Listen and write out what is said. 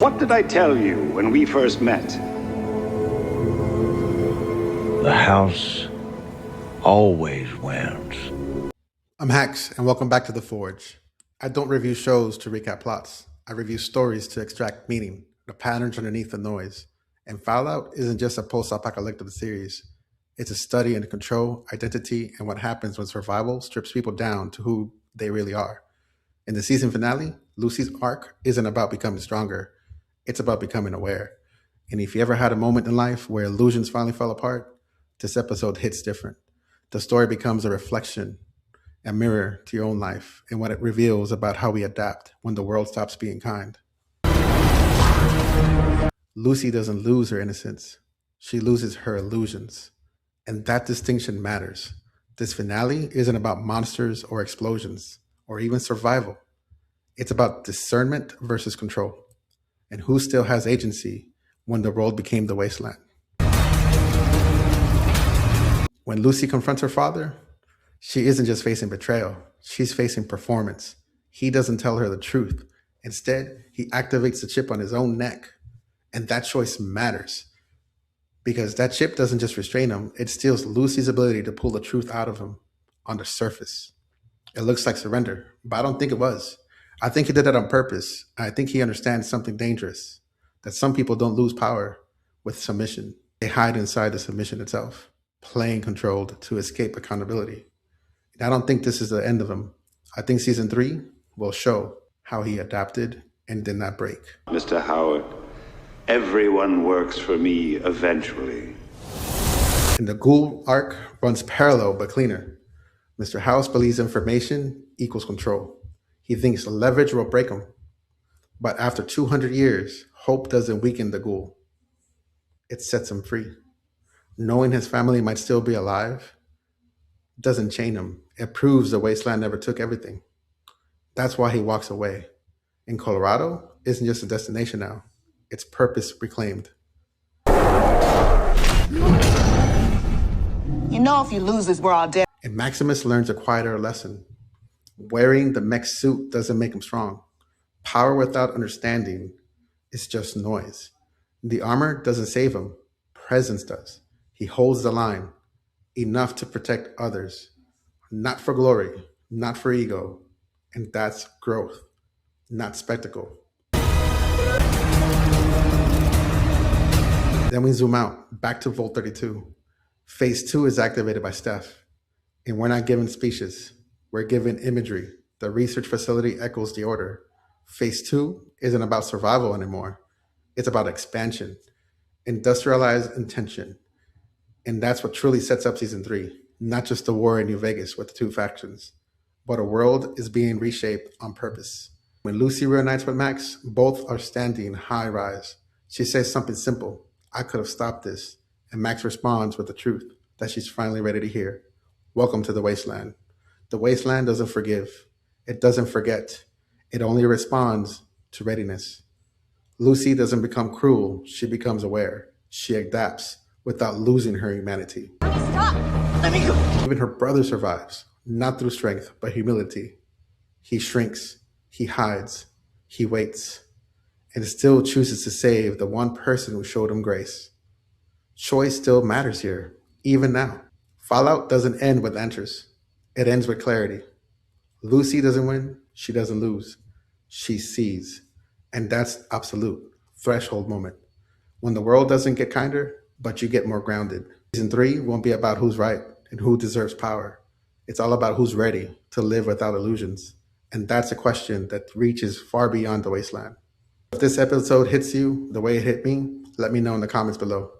What did I tell you when we first met? The house always wins. I'm HACS, and welcome back to The Forge. I don't review shows to recap plots. I review stories to extract meaning, the patterns underneath the noise. And Fallout isn't just a post-apocalyptic series. It's a study in control, identity, and what happens when survival strips people down to who they really are. In the season finale, Lucy's arc isn't about becoming stronger. It's about becoming aware. And if you ever had a moment in life where illusions finally fell apart, this episode hits different. The story becomes a reflection, a mirror to your own life, and what it reveals about how we adapt when the world stops being kind. Lucy doesn't lose her innocence. She loses her illusions. And that distinction matters. This finale isn't about monsters or explosions, or even survival. It's about discernment versus control, and who still has agency when the world became the wasteland. When Lucy confronts her father, she isn't just facing betrayal, she's facing performance. He doesn't tell her the truth. Instead, he activates the chip on his own neck. And that choice matters, because that chip doesn't just restrain him, it steals Lucy's ability to pull the truth out of him on the surface. It looks like surrender, but I don't think it was. I think he did that on purpose. I think he understands something dangerous, that some people don't lose power with submission. They hide inside the submission itself, playing controlled to escape accountability. And I don't think this is the end of him. I think season 3 will show how he adapted and did not break. Mr. Howard, everyone works for me eventually. And the Ghoul arc runs parallel but cleaner. Mr. House believes information equals control. He thinks leverage will break him. But after 200 years, hope doesn't weaken the Ghoul. It sets him free. Knowing his family might still be alive doesn't chain him. It proves the wasteland never took everything. That's why he walks away. In Colorado isn't just a destination now. It's purpose reclaimed. You know, if you lose this, we're all dead. And Maximus learns a quieter lesson. Wearing the mech suit doesn't make him strong. Power without understanding is just noise. The armor doesn't save him. Presence does. He holds the line, enough to protect others. Not for glory, not for ego. And that's growth, not spectacle. Then we zoom out, back to Vault 32. Phase 2 is activated by Steph. And we're not given speeches. We're given imagery. The research facility echoes the order. Phase 2 isn't about survival anymore. It's about expansion, industrialized intention. And that's what truly sets up season 3. Not just the war in New Vegas with the two factions, but a world is being reshaped on purpose. When Lucy reunites with Max, both are standing high rise. She says something simple. I could have stopped this. And Max responds with the truth that she's finally ready to hear. Welcome to the wasteland. The wasteland doesn't forgive. It doesn't forget. It only responds to readiness. Lucy doesn't become cruel. She becomes aware. She adapts without losing her humanity. Stop! Let me go. Even her brother survives, not through strength, but humility. He shrinks. He hides. He waits. And still chooses to save the one person who showed him grace. Choice still matters here, even now. Fallout doesn't end with answers. It ends with clarity. Lucy doesn't win. She doesn't lose. She sees. And that's absolute threshold moment. When the world doesn't get kinder, but you get more grounded. Season 3 won't be about who's right and who deserves power. It's all about who's ready to live without illusions. And that's a question that reaches far beyond the wasteland. If this episode hits you the way it hit me, let me know in the comments below.